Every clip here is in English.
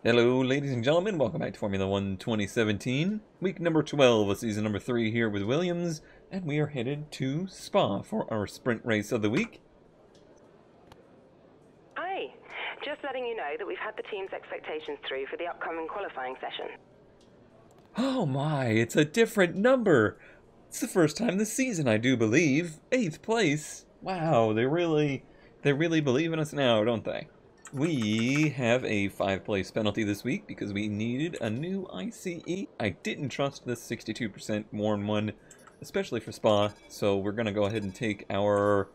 Hello, ladies and gentlemen. Welcome back to Formula One 2017, week number 12 of season number 3 here with Williams, and we are headed to Spa for our sprint race of the week. Hi, just letting you know that we've had the team's expectations through for the upcoming qualifying session. Oh my, it's a different number. It's the first time this season, I do believe. 8th place. Wow, they really believe in us now, don't they? We have a 5-place penalty this week because we needed a new ICE. I didn't trust this 62% Warn 1, especially for Spa, so we're going to go ahead and take our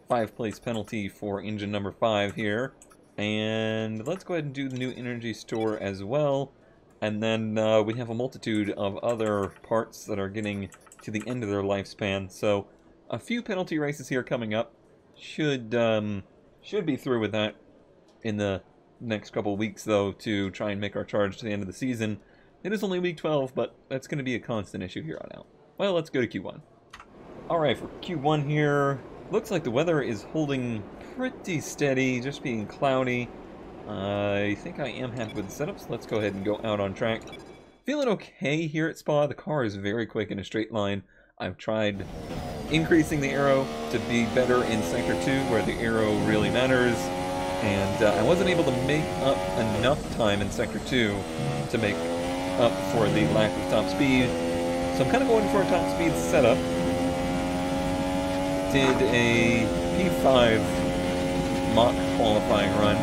5-place penalty for engine number 5 here. And let's go ahead and do the new energy store as well. And then we have a multitude of other parts that are getting to the end of their lifespan. So a few penalty races here coming up. Should be through with that in the next couple of weeks, though, to try and make our charge to the end of the season. It is only week 12, but that's going to be a constant issue here on out. Well, let's go to Q1. Alright, for Q1 here, looks like the weather is holding pretty steady, just being cloudy. I think I am happy with the setup, so let's go ahead and go out on track. Feeling okay here at Spa. The car is very quick in a straight line. I've tried increasing the aero to be better in Sector 2, where the aero really matters. And I wasn't able to make up enough time in Sector 2 to make up for the lack of top speed. So I'm kind of going for a top speed setup. Did a P5 mock qualifying run.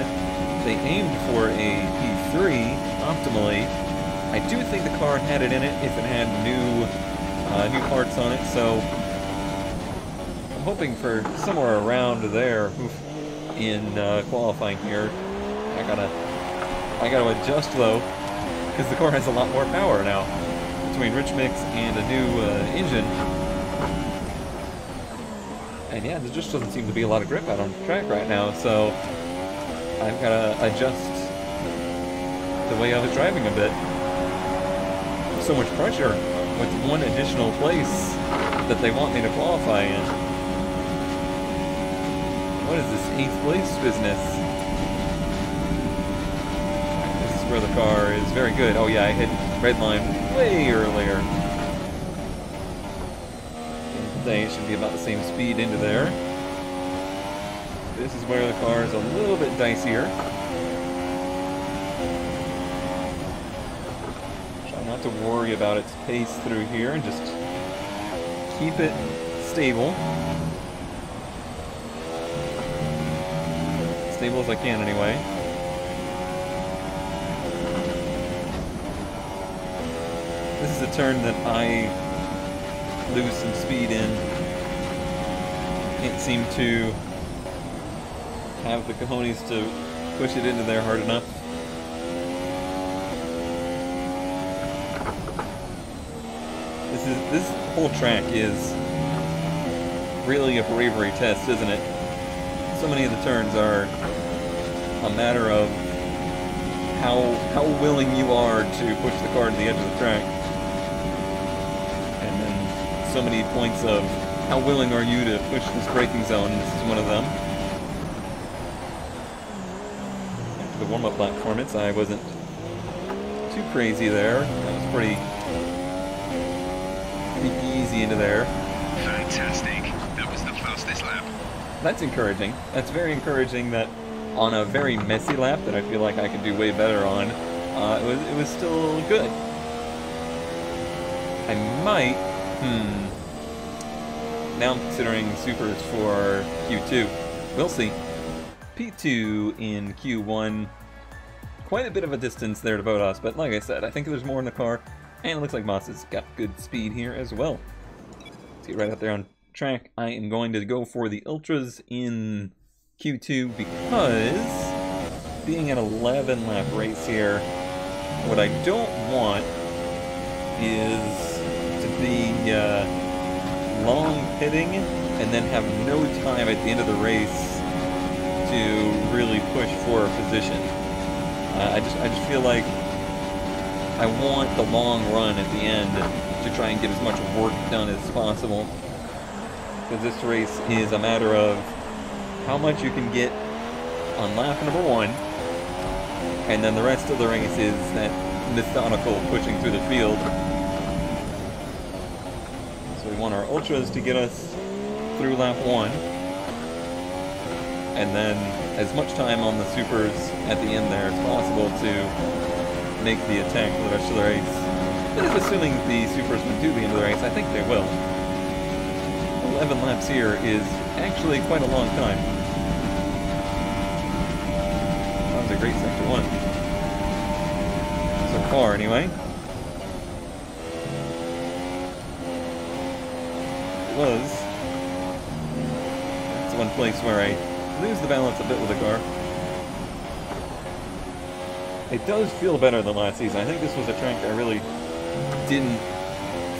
They aimed for a P3 optimally. I do think the car had it in it if it had new parts on it, so I'm hoping for somewhere around there. In qualifying here. I gotta adjust though, because the car has a lot more power now between rich mix and a new engine. And yeah, there just doesn't seem to be a lot of grip out on the track right now, so I've gotta adjust the way I was driving a bit. So much pressure with one additional place that they want me to qualify in. What is this 8th place business? This is where the car is very good. Oh yeah, I hit red line way earlier. They should be about the same speed into there. This is where the car is a little bit dicier. Try not to worry about its pace through here and just keep it stable. Stable as I can, anyway. This is a turn that I lose some speed in. Can't seem to have the cojones to push it into there hard enough. This whole track is really a bravery test, isn't it? So many of the turns are a matter of how willing you are to push the car to the edge of the track. And then so many points of how willing are you to push this braking zone. This is one of them. After the warm-up lap performance, I wasn't too crazy there. That was pretty easy into there. Fantastic. That was the fastest lap. That's encouraging. That's very encouraging that on a very messy lap that I feel like I could do way better on, it was still good. I might, now I'm considering supers for Q2. We'll see. P2 in Q1. Quite a bit of a distance there to Bottas, but like I said, I think there's more in the car, and it looks like Moss has got good speed here as well. Let's get right out there on track. I am going to go for the Ultras in Q2 because being an 11 lap race here, what I don't want is to be long pitting and then have no time at the end of the race to really push for a position. I just feel like I want the long run at the end to try and get as much work done as possible. Because this race is a matter of how much you can get on lap number 1 And then the rest of the race is that methodical pushing through the field. So we want our ultras to get us through lap 1. And then as much time on the supers at the end there as possible to make the attack for the rest of the race. That is assuming the supersmen do the end of the race. I think they will. 11 laps here is actually quite a long time. That was a great sector 1. So far, anyway. It was. It's one place where I lose the balance a bit with the car. It does feel better than last season. I think this was a track I really didn't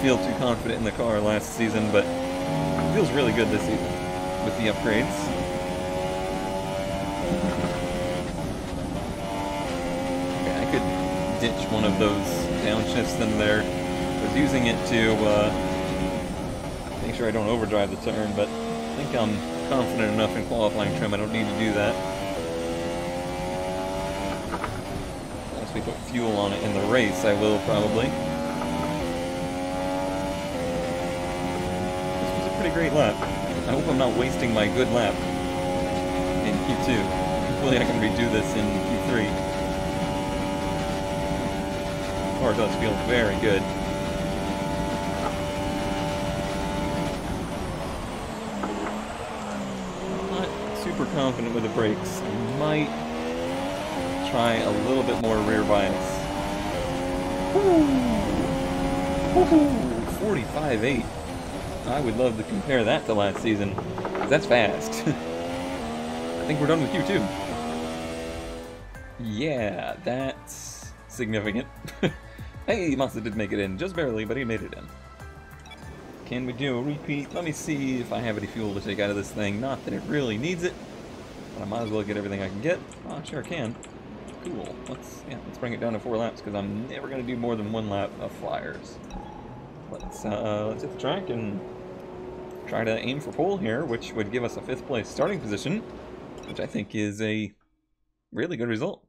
feel too confident in the car last season, but it feels really good this season with the upgrades. Okay, I could ditch one of those downshifts in there. I was using it to make sure I don't overdrive the turn, but I think I'm confident enough in qualifying trim I don't need to do that. Once we put fuel on it in the race, I will probably. This was a pretty great lap. I hope I'm not wasting my good lap in Q2. Hopefully I can redo this in Q3. The car does feel very good. Super confident with the brakes. I might try a little bit more rear bias. 45.8. I would love to compare that to last season. That's fast. I think we're done with Q2. Yeah, that's significant. Hey, Massa did make it in. Just barely, but he made it in. Can we do a repeat? Let me see if I have any fuel to take out of this thing. Not that it really needs it, but I might as well get everything I can get. Oh, I sure can. Cool. Let's bring it down to 4 laps because I'm never gonna do more than 1 lap of flyers. Let's hit the track and try to aim for pole here, which would give us a 5th place starting position, which I think is a really good result.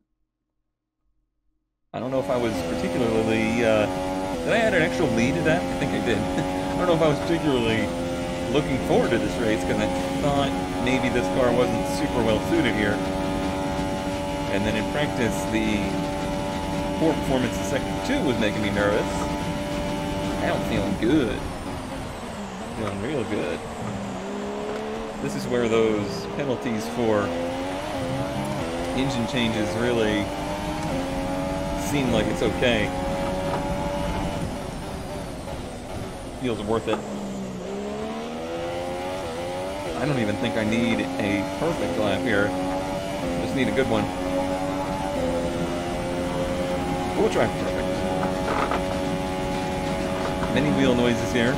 I don't know if I was particularly. Did I add an extra lead to that? I think I did. I don't know if I was particularly looking forward to this race because I thought maybe this car wasn't super well suited here. And then in practice, the poor performance in sector 2 was making me nervous. Now I'm feeling good. Feeling real good. This is where those penalties for engine changes really seem like it's okay. Feels worth it. I don't even think I need a perfect lap here. Just need a good one. We'll try perfect. Many wheel noises here.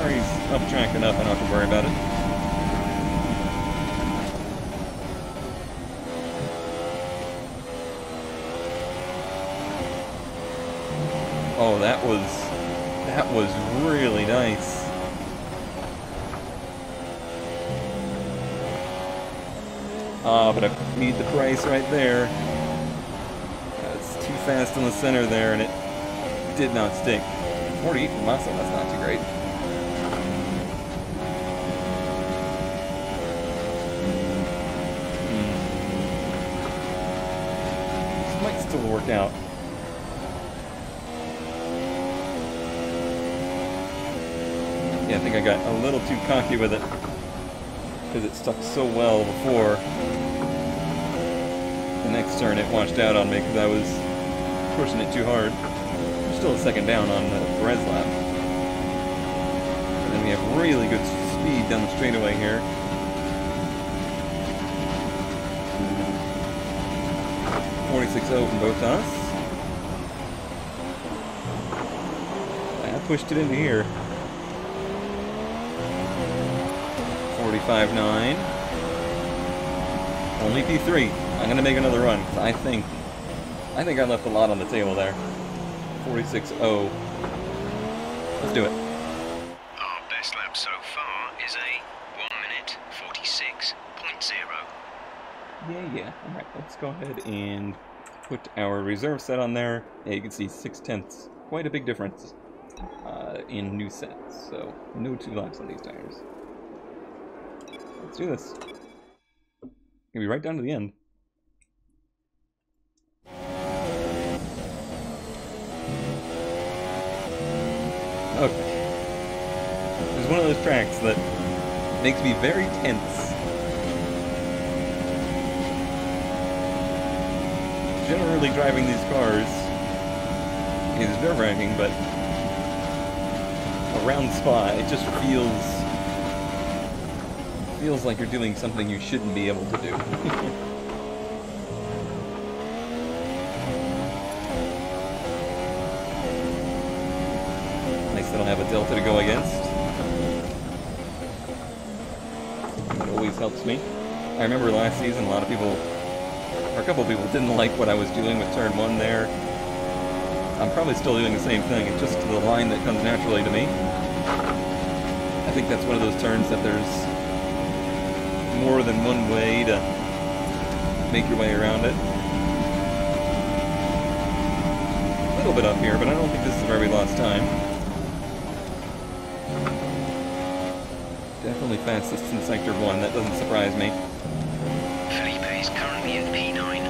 He's up track enough, I don't have to worry about it. Oh, that was really nice. But I need the price right there. It's too fast in the center there, and it did not stick. 48 for Massa, that's not too great. This might still work out. Yeah, I think I got a little too cocky with it because it stuck so well before. The next turn it washed out on me because I was pushing it too hard. We're still a second down on the Perez lap. And then we have really good speed down the straightaway here. .46.0 from both us. I pushed it into here. 45.9. Only P3. I'm gonna make another run. I think I left a lot on the table there. 46.0. Let's do it. Our best lap so far is a 1 minute yeah. Alright, let's go ahead and put our reserve set on there. Yeah, you can see 6/10. Quite a big difference in new sets. So, no 2 laps on these tires. Let's do this. Gonna be right down to the end. Okay. It's one of those tracks that makes me very tense. Generally driving these cars is nerve-wracking, but around Spa, it just feels like you're doing something you shouldn't be able to do. Nice that I'll have a delta to go against. That always helps me. I remember last season, a couple people didn't like what I was doing with turn 1 there. I'm probably still doing the same thing, it's just the line that comes naturally to me. I think that's one of those turns that there's more than one way to make your way around it. A little bit up here, but I don't think this is where we lost time. Definitely fastest in Sector 1, that doesn't surprise me. Felipe is currently in P9.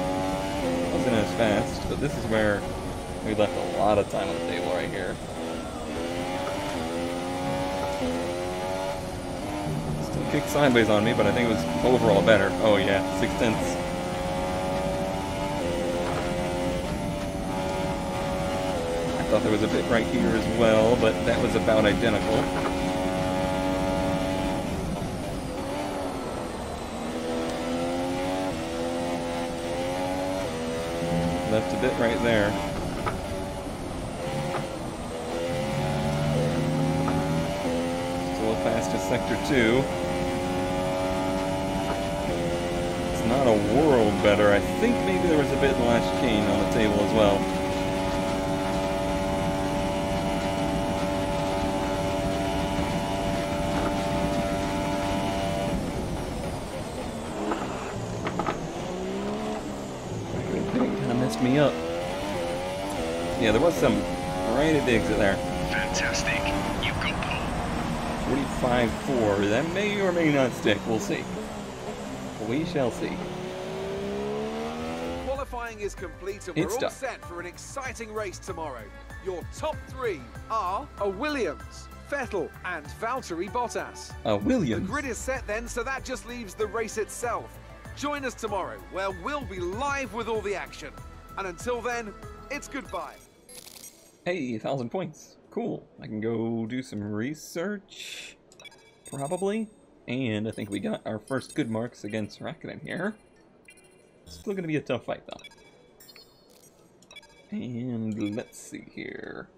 Wasn't as fast, but this is where we left a lot of time on the table right here. Still kicked sideways on me, but I think it was overall better. Oh yeah, 6/10. I thought there was a bit right here as well, but that was about identical. Left a bit right there. Still fast as Sector 2. It's not a world better. I think maybe there was a bit last chicane on the table as well. Me up. Yeah, there was some right at the exit there. Fantastic. You've got pole. 45.4. That may or may not stick. We'll see. We shall see. Qualifying is complete and It's we're all done. set for an exciting race tomorrow. Your top 3 are a Williams, Vettel and Valtteri Bottas. Williams. The grid is set then, so that just leaves the race itself. Join us tomorrow, where we'll be live with all the action. And until then, it's goodbye. Hey, 1,000 points. Cool. I can go do some research. Probably. And I think we got our first good marks against Raikkonen here. Still gonna be a tough fight, though. And let's see here.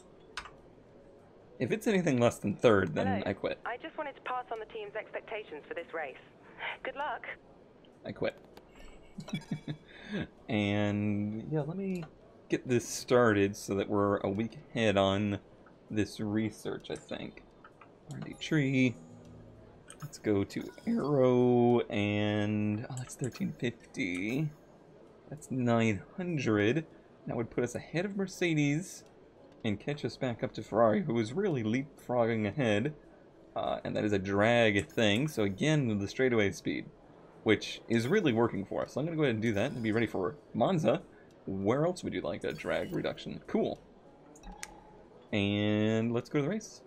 If it's anything less than 3rd, then Hello. I quit. I just wanted to pass on the team's expectations for this race. Good luck. I quit. And yeah, let me get this started so that we're a week ahead on this research, I think. R&D tree. Let's go to Aero, and oh, that's 1350. That's 900. That would put us ahead of Mercedes and catch us back up to Ferrari, who is really leapfrogging ahead. And that is a drag thing, so again, the straightaway speed, which is really working for us. So I'm going to go ahead and do that and be ready for Monza. Where else would you like a drag reduction? Cool. And let's go to the race.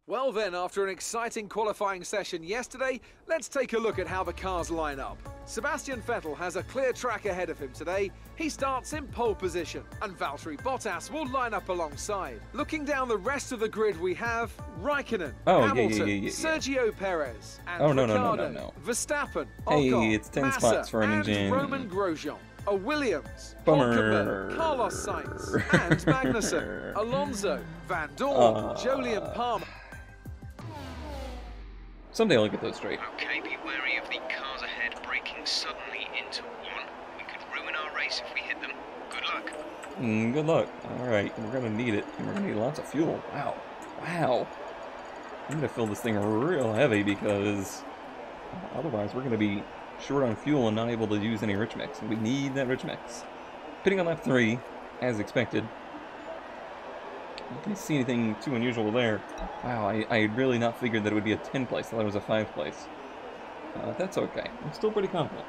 Well then, after an exciting qualifying session yesterday, let's take a look at how the cars line up. Sebastian Vettel has a clear track ahead of him today. He starts in pole position, and Valtteri Bottas will line up alongside. Looking down the rest of the grid, we have Raikkonen, Hamilton, Sergio Perez, and Ricciardo, Verstappen, Ocon, it's 10 Massa, spots for an and engine. Roman Grosjean. A Williams, Bummer. Hulkenberg, Carlos Sainz, and Magnussen, Alonso, Van Dorn, Jolyon Palmer. Someday I'll get those straight. Okay, be wary of the cars ahead braking suddenly into one. We could ruin our race if we hit them. Good luck. Good luck. Alright, we're going to need it. And we're going to need lots of fuel. Wow. Wow. I'm going to fill this thing real heavy because otherwise we're going to be short on fuel and not able to use any rich mix. And we need that rich mix. Pitting on lap 3, as expected. You can see anything too unusual there. Wow, I had really not figured that it would be a 10th place. I thought it was a 5th place. That's okay. I'm still pretty confident.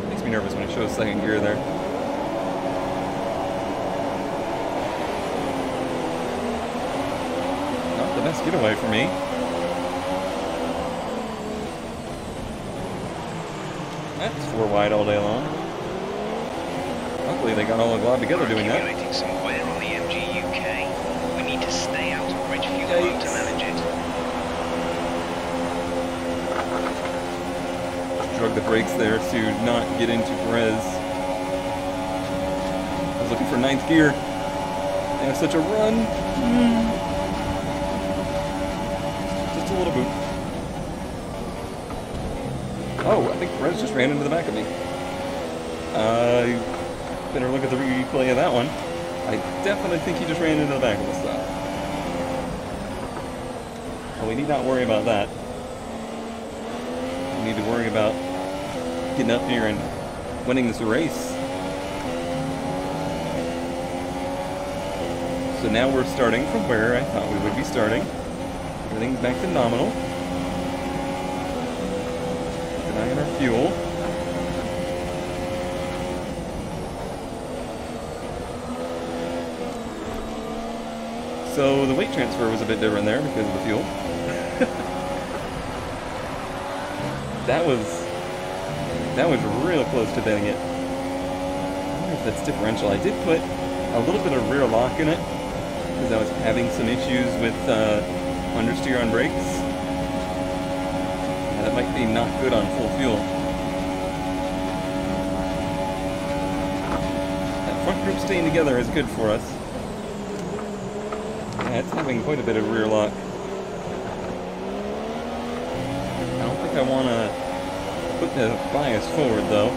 Makes me nervous when it shows second gear there. Not the best getaway for me. That's 4 wide all day long. Luckily they got all glad together doing that. Accumulating some wear on the MG UK. We need to stay out of rich fuel mode to manage it. Drug the brakes there to not get into Perez. I was looking for 9th gear. They have such a run. Just a little boot. Oh, I think Perez just ran into the back of me. Better look at the replay of that one. I definitely think he just ran into the back of us, though. Well, we need not worry about that. We need to worry about getting up here and winning this race. So now we're starting from where I thought we would be starting. Everything's back to nominal. Keep an eye on our fuel. So the weight transfer was a bit different there because of the fuel. That was real close to betting it. I wonder if that's differential. I did put a little bit of rear lock in it because I was having some issues with understeer on brakes. That might be not good on full fuel. That front group staying together is good for us. Yeah, it's having quite a bit of rear lock. I don't think I want to put the bias forward, though.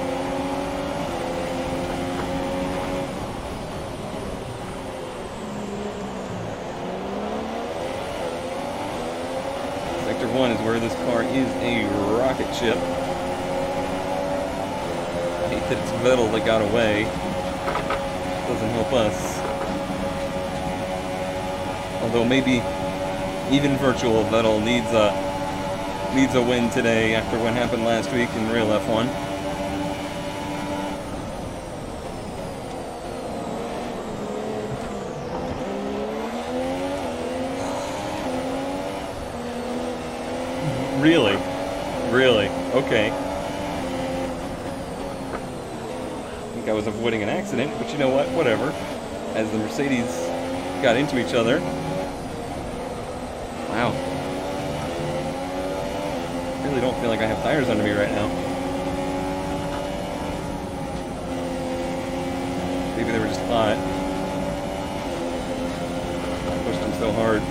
Sector 1 is where this car is a rocket ship. I hate that it's Vettel that got away. Doesn't help us. Although maybe even virtual Vettel needs a win today after what happened last week in real F1. Really? Really? Okay. I think I was avoiding an accident, but you know what? Whatever. As the Mercedes got into each other. Wow. I really don't feel like I have tires under me right now. Maybe they were just hot. I pushed them so hard.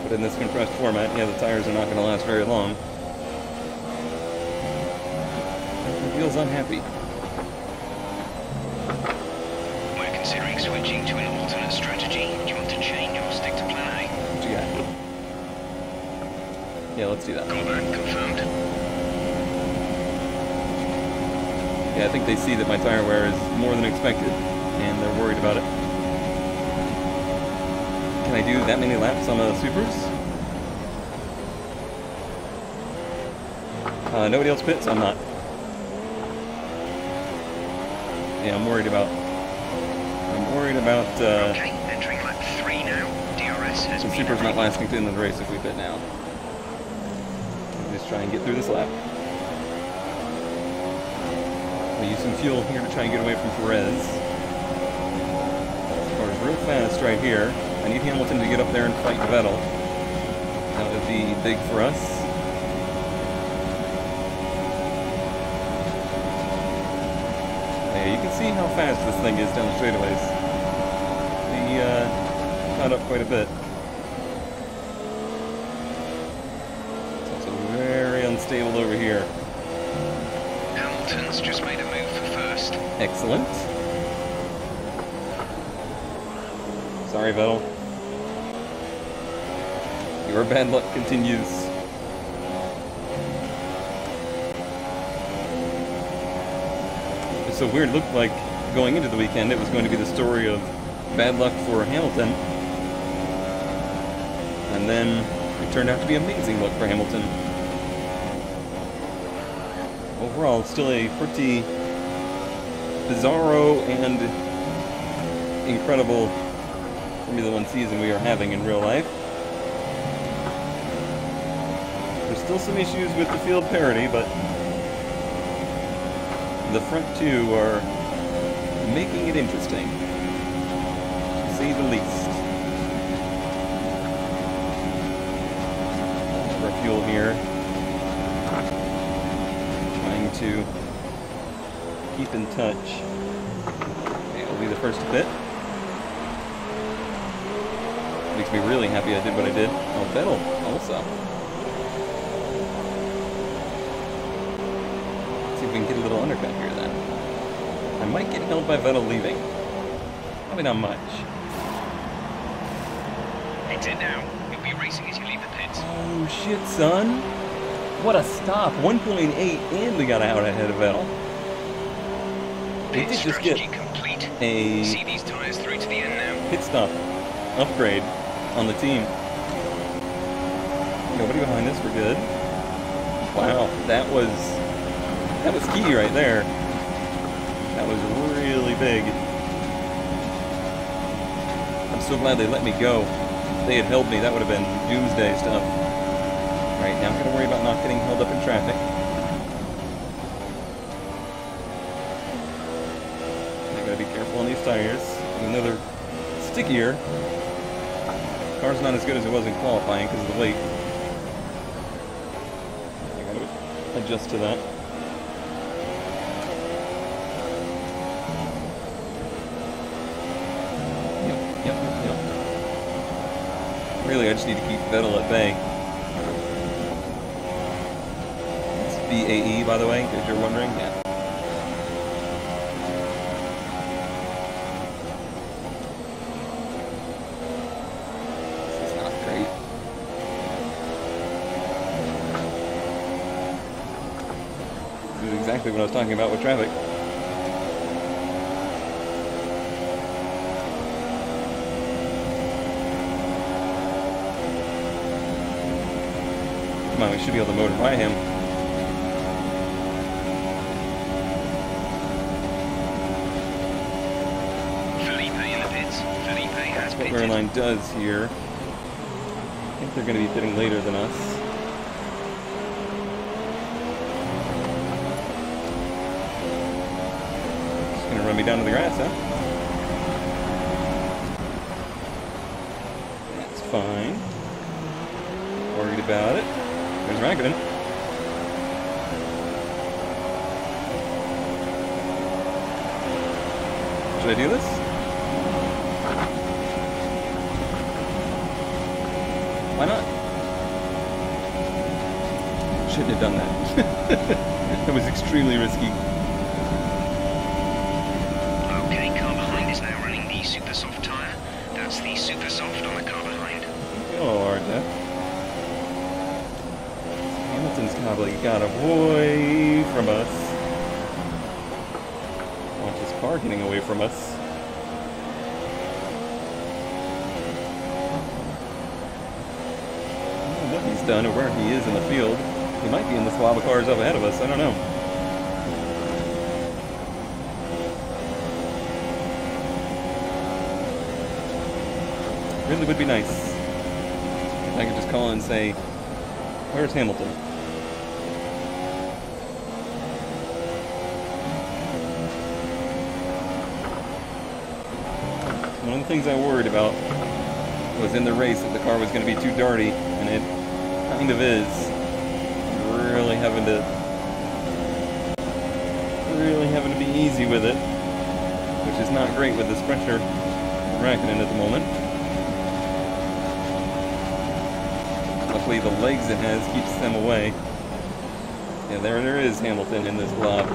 But in this compressed format, yeah, the tires are not going to last very long. It feels unhappy. We're considering switching to an alternate strategy. Do you want to change or stick to plan A? What you got? Yeah, let's do that. Got that confirmed. Yeah, I think they see that my tire wear is more than expected, and they're worried about it. Can I do that many laps on the Supers? Nobody else pits? I'm not. Yeah, I'm worried about... Okay, entering lap 3 now. DRS has the been Supers not agreed. lasting to the end of the race if we pit now. Just try and get through this lap. We'll use some fuel here to try and get away from Perez. This car is real fast right here. I need Hamilton to get up there and fight Vettel. That would be big for us. Yeah, you can see how fast this thing is down the straightaways. We caught up quite a bit. It's also very unstable over here. Hamilton's just made a move for first. Excellent. Sorry, Vettel. Your bad luck continues. It's so weird. It looked like going into the weekend it was going to be the story of bad luck for Hamilton. And then it turned out to be amazing luck for Hamilton. Overall, it's still a pretty bizarro and incredible Formula One season we are having in real life. There's still some issues with the field parity, but the front two are making it interesting, to say the least. For fuel here. Trying to keep in touch. Okay, I'll be the first to pit. Makes me really happy I did what I did. Oh, Vettel also. Let's see if we can get a little undercut here then. I might get held by Vettel leaving. Probably not much. It's it now. You'll be racing as you leave the pits. Oh shit, son. What a stop. 1.8 and we got out ahead of Vettel. We Pit did just get strategy complete. a See these tyres through to the end now. pit stop upgrade on the team. Nobody behind us, we're good. Wow, that was key right there. That was really big. I'm so glad they let me go. If they had held me, that would have been doomsday stuff. Right, now I'm gonna worry about not getting held up in traffic. I gotta be careful on these tires, even though they're stickier. Car's not as good as it was in qualifying because of the weight. I gotta adjust to that. Yep. Really, I just need to keep Vettel at bay. It's BAE, by the way, if you're wondering. Yeah. Exactly what I was talking about with traffic. Come on, we should be able to motor by him. Felipe in the pits. Felipe has That's what pitted. Airline does here. I think they're going to be pitting later than us. Gonna run me down to the grass, huh? That's fine. Worried about it. There's Raikkonen. Should I do this? Why not? Shouldn't have done that. That was extremely risky. Super soft tyre. That's the super soft on the car behind. Oh, Lord, Jeff. Hamilton's probably got away from us. Watch his car getting away from us. I don't know what he's done or where he is in the field. He might be in the squab of cars up ahead of us. I don't know. Really would be nice if I could just call and say, where's Hamilton? One of the things I worried about was in the race that the car was going to be too darty, and it kind of is. Really having to be easy with it, which is not great with this pressure Raikkonen at the moment. Luckily, the legs it has keeps them away. Yeah, there is Hamilton in this blob.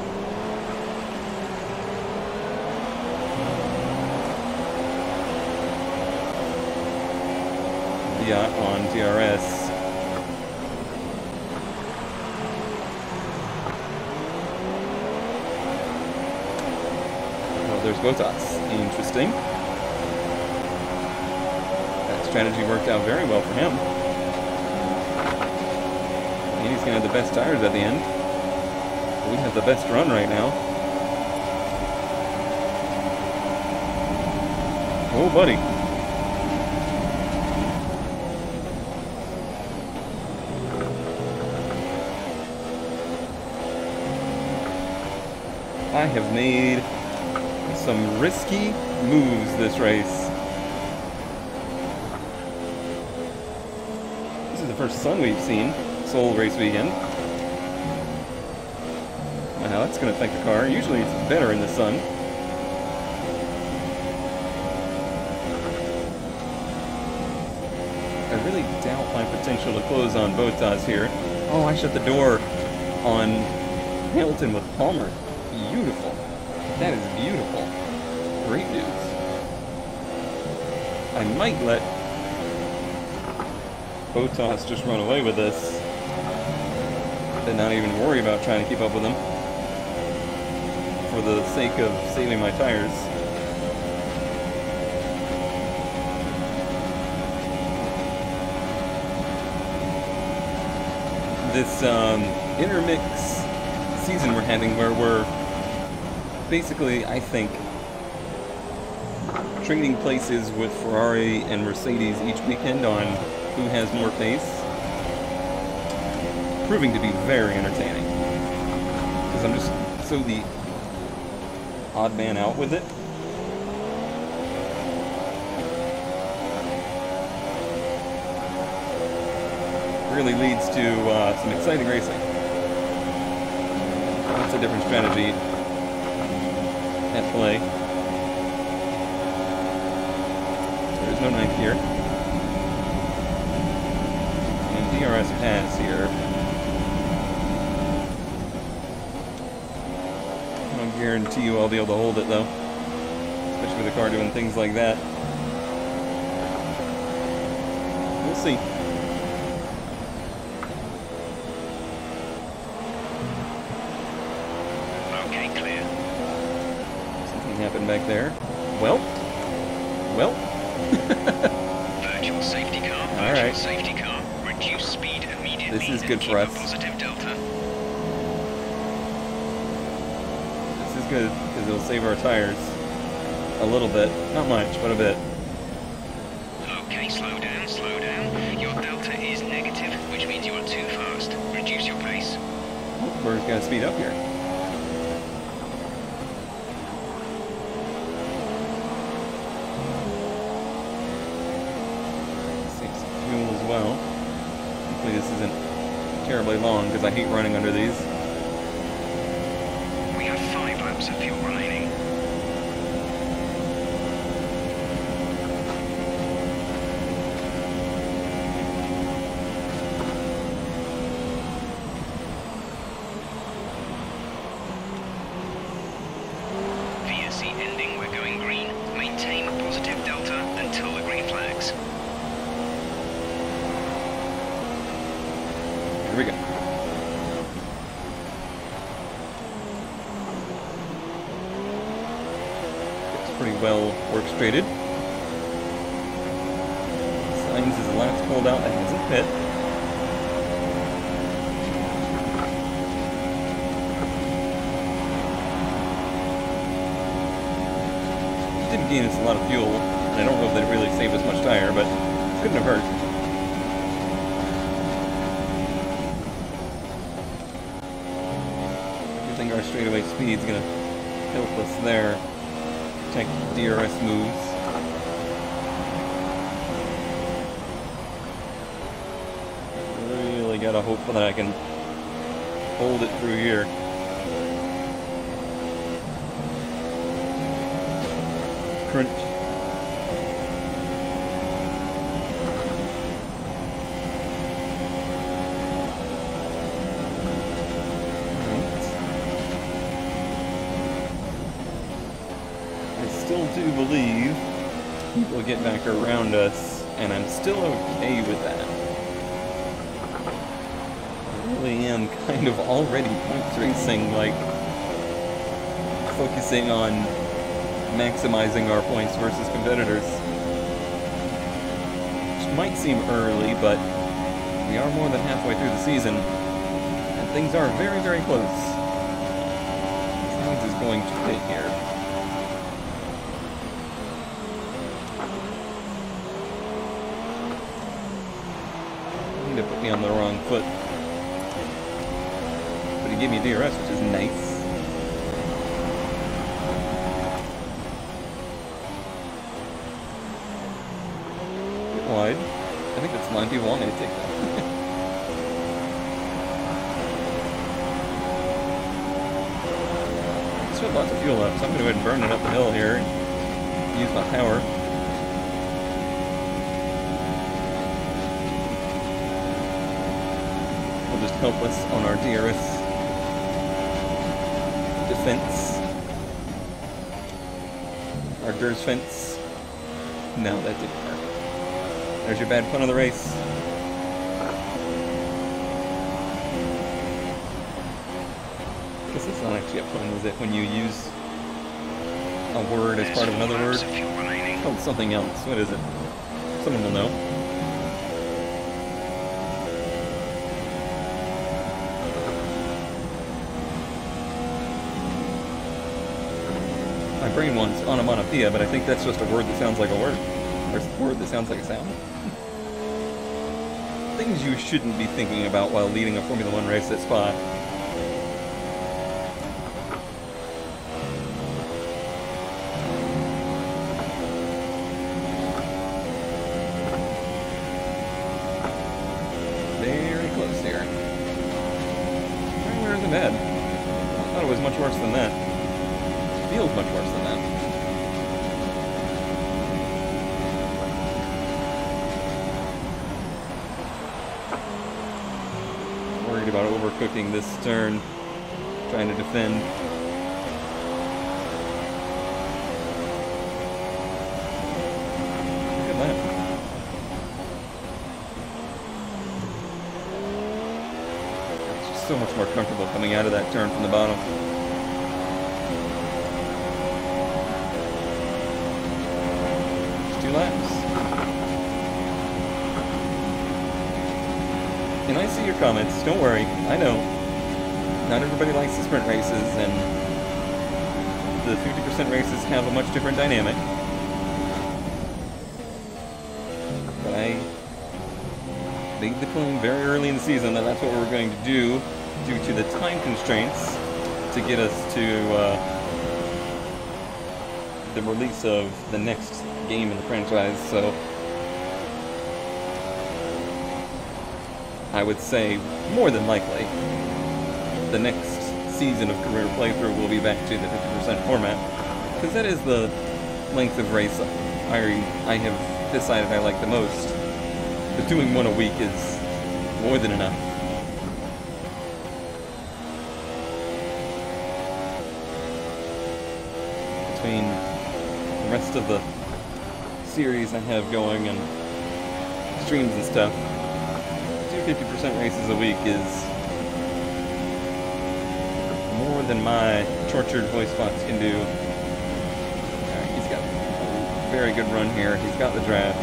Kvyat on DRS. Oh, there's Bottas. Interesting. That strategy worked out very well for him. And he's going to have the best tires at the end. We have the best run right now. Oh, buddy. I have made some risky moves this race. This is the first sun we've seen, Seoul race weekend. Wow, that's going to affect the car. Usually it's better in the sun. I really doubt my potential to close on Bottas here. Oh, I shut the door on Hamilton with Palmer. Beautiful. That is beautiful. Great news. I might let Bottas just run away with this and not even worry about trying to keep up with him for the sake of saving my tires. This intermix season we're having where we're basically, I think, trading places with Ferrari and Mercedes each weekend on who has more pace, proving to be very entertaining. Because I'm just so the odd man out with it. Really leads to some exciting racing. That's a different strategy at play. There's no ninth gear. And DRS pass here. I don't guarantee you I'll be able to hold it though. Especially with the car doing things like that. We'll see. Happened back there. Well. Virtual safety car. All right. Safety car. Reduce speed immediately. This is good for us. Positive delta. This is good because it'll save our tires a little bit, not much, but a bit. Okay, slow down, slow down. Your delta is negative, which means you are too fast. Reduce your pace. We're gonna speed up here. Well, hopefully this isn't terribly long because I hate running under these. We have 5 laps of fuel remaining. VSC ending, we're going green. Maintain positive delta until the green flags. Here we go. It's pretty well orchestrated. Sainz is the last pulled out that hasn't pit. It didn't gain us a lot of fuel, and I don't know if that really saved us much tire, but it couldn't have hurt. Our straightaway speed's gonna help us there. Check DRS moves. Really gotta hope that I can hold it through here. Crunch. I still do believe people get back around us and I'm still okay with that. I really am kind of already points racing, like, focusing on maximizing our points versus competitors. Which might seem early, but we are more than halfway through the season, and things are very, very close. Sainz is going to pit here. To put me on the wrong foot. But he gave me DRS, which is nice. Bit wide. I think that's line people want me to take that. I spent lots of fuel up, so I'm going to go ahead and burn it up the hill here and use my power. Just help us on our DRS defense. Our DRS fence. No, that didn't work. There's your bad pun of the race. I guess it's not actually a pun, is it? When you use a word as part of another word? It's called something else. What is it? Someone will know. My brain wants onomatopoeia, but I think that's just a word that sounds like a word. Or a word that sounds like a sound. Things you shouldn't be thinking about while leading a Formula 1 race at Spa. Very close here. Where isn't bad? I thought it was much worse than that. Feels much worse than that. Worried about overcooking this turn, trying to defend. Look at that. It's just so much more comfortable coming out of that turn from the bottom. 2 laps. And I see your comments, don't worry, I know. Not everybody likes the sprint races, and the 50% races have a much different dynamic. But I made the claim very early in the season that that's what we were going to do, due to the time constraints, to get us to the release of the next game in the franchise, so I would say more than likely the next season of Career Playthrough will be back to the 50% format, because that is the length of race I have decided I like the most. But doing one a week is more than enough. Between the rest of the series I have going and streams and stuff, 50% races a week is more than my tortured voice box can do. Alright, he's got a very good run here. He's got the draft.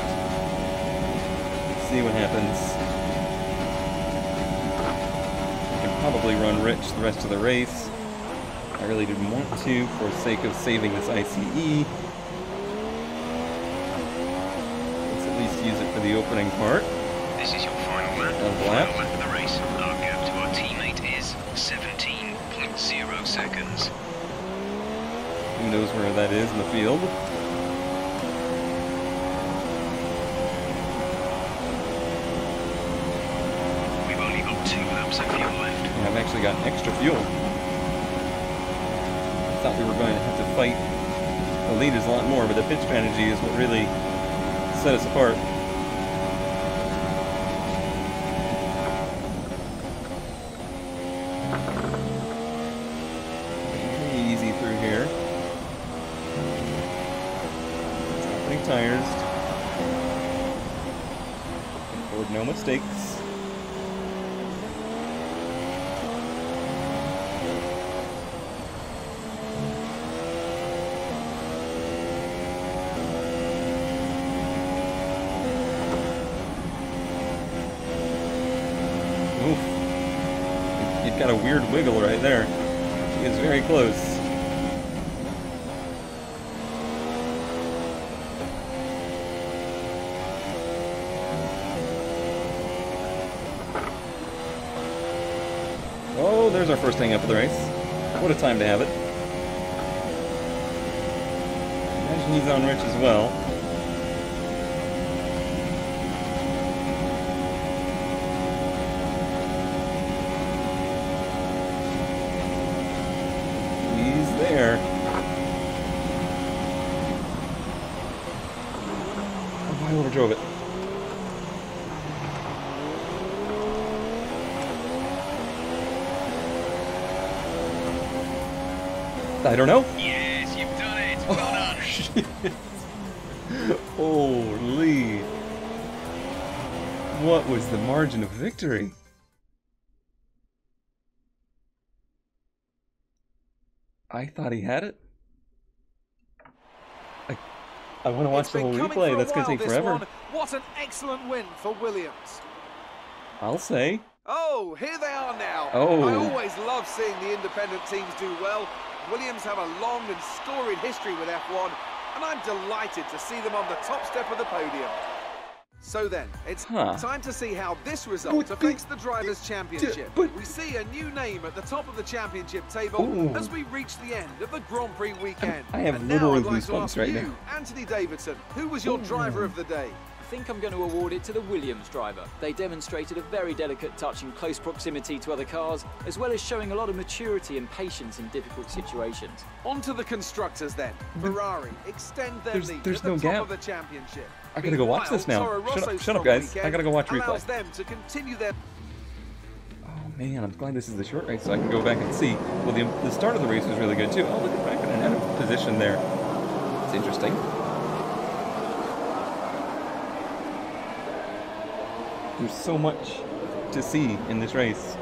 Let's see what happens. I can probably run Rich the rest of the race. I really didn't want to for the sake of saving this ICE. Let's at least use it for the opening part. This is your final lap. Final lap of the race. Our gap to our teammate is 17.0 seconds. Who knows where that is in the field? We've only got 2 laps of fuel left. And I've actually got extra fuel. I thought we were going to have to fight the leaders a lot more, but the pit strategy is what really set us apart. Easy through here. Opening tires. forward, no mistakes. Oof. You've got a weird wiggle right there. She is very close. Oh, there's our first hang up of the race. What a time to have it. Imagine he's on Rich as well. He's there. Oh, I overdrove it. I don't know. Yes, you've done it. Well done. Shit. Holy. What was the margin of victory? I thought he had it. I want to watch the whole replay. That's going to take forever. What an excellent win for Williams. I'll say. Oh, here they are now. Oh. I always love seeing the independent teams do well. Williams have a long and storied history with F1, and I'm delighted to see them on the top step of the podium. So then, it's time to see how this result affects the Drivers' Championship. We see a new name at the top of the championship table as we reach the end of the Grand Prix weekend. I have and literally now I'd like to goosebumps ask right you, now. Anthony Davidson, who was your driver of the day? I think I'm going to award it to the Williams driver. They demonstrated a very delicate touch in close proximity to other cars, as well as showing a lot of maturity and patience in difficult situations. On to the constructors then. Ferrari extend their lead there's at the no top gap. of the championship. I gotta go watch this now. Toro Rosso's Shut up, strong guys. I weekend gotta go watch allows replay. them to continue their Oh man, I'm glad this is the short race so I can go back and see. Well, the start of the race was really good too. Oh, look at Raikkonen had a position there. It's interesting. There's so much to see in this race.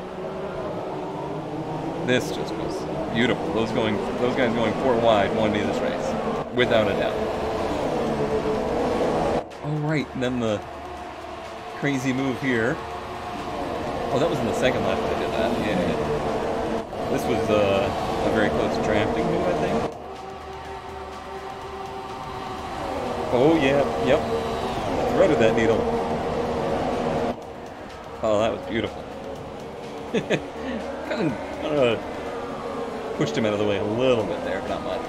This just was beautiful. Those guys going 4 wide won me this race, without a doubt. All right, then the crazy move here. Oh, that was in the second lap that I did that. Yeah. This was a very close drafting move, I think. Oh yeah, yep. Threaded that needle. Oh, that was beautiful. kind of pushed him out of the way a little bit there, but not much.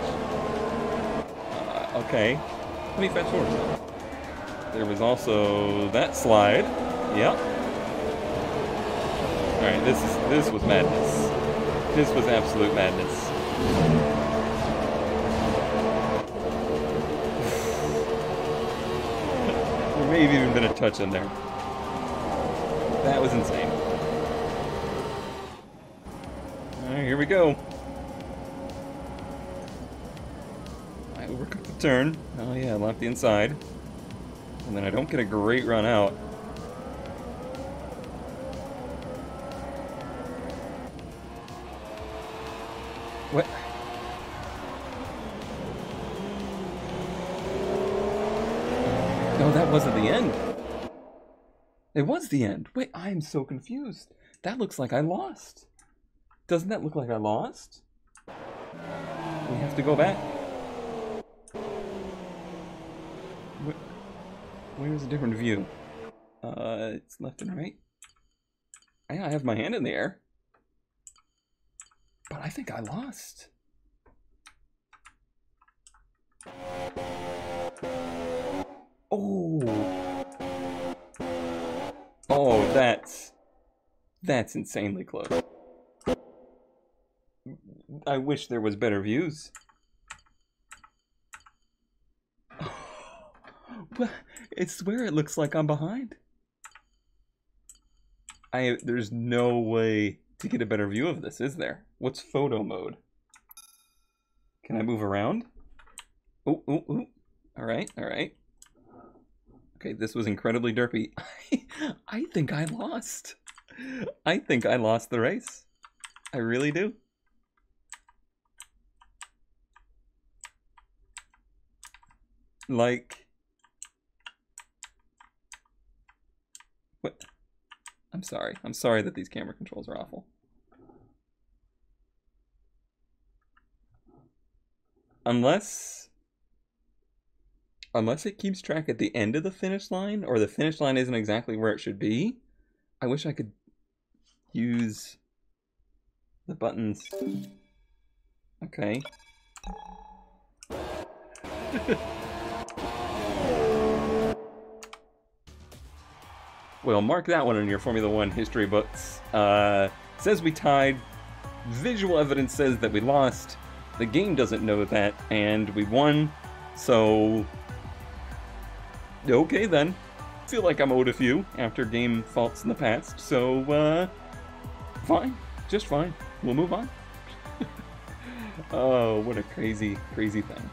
Okay, let me fast forward. There was also that slide. Yep. All right, this was madness. This was absolute madness. There may have even been a touch in there. That was insane. Alright, here we go. I overcooked the turn. Oh yeah, lock the inside. And then I don't get a great run out. What? No, that wasn't the end. It was the end. Wait, I am so confused. That looks like I lost. Doesn't that look like I lost? We have to go back. Where's a different view? It's left and right. Yeah, I have my hand in the air. But I think I lost. Oh. Oh, that's insanely close. I wish there was better views. But I swear it looks like I'm behind. There's no way to get a better view of this, is there? What's photo mode? Can I move around? Oh, oh, oh. All right, all right. Okay, this was incredibly derpy. I think I lost. I think I lost the race. I really do. Like... What? I'm sorry. I'm sorry that these camera controls are awful. Unless it keeps track at the end of the finish line, or the finish line isn't exactly where it should be. I wish I could use the buttons. Okay. Well, mark that one in your Formula One history books. Says we tied. Visual evidence says that we lost. The game doesn't know that, and we won. So, okay then. Feel like I'm owed a few after game faults in the past. So, fine. Just fine. We'll move on. Oh, what a crazy, crazy thing.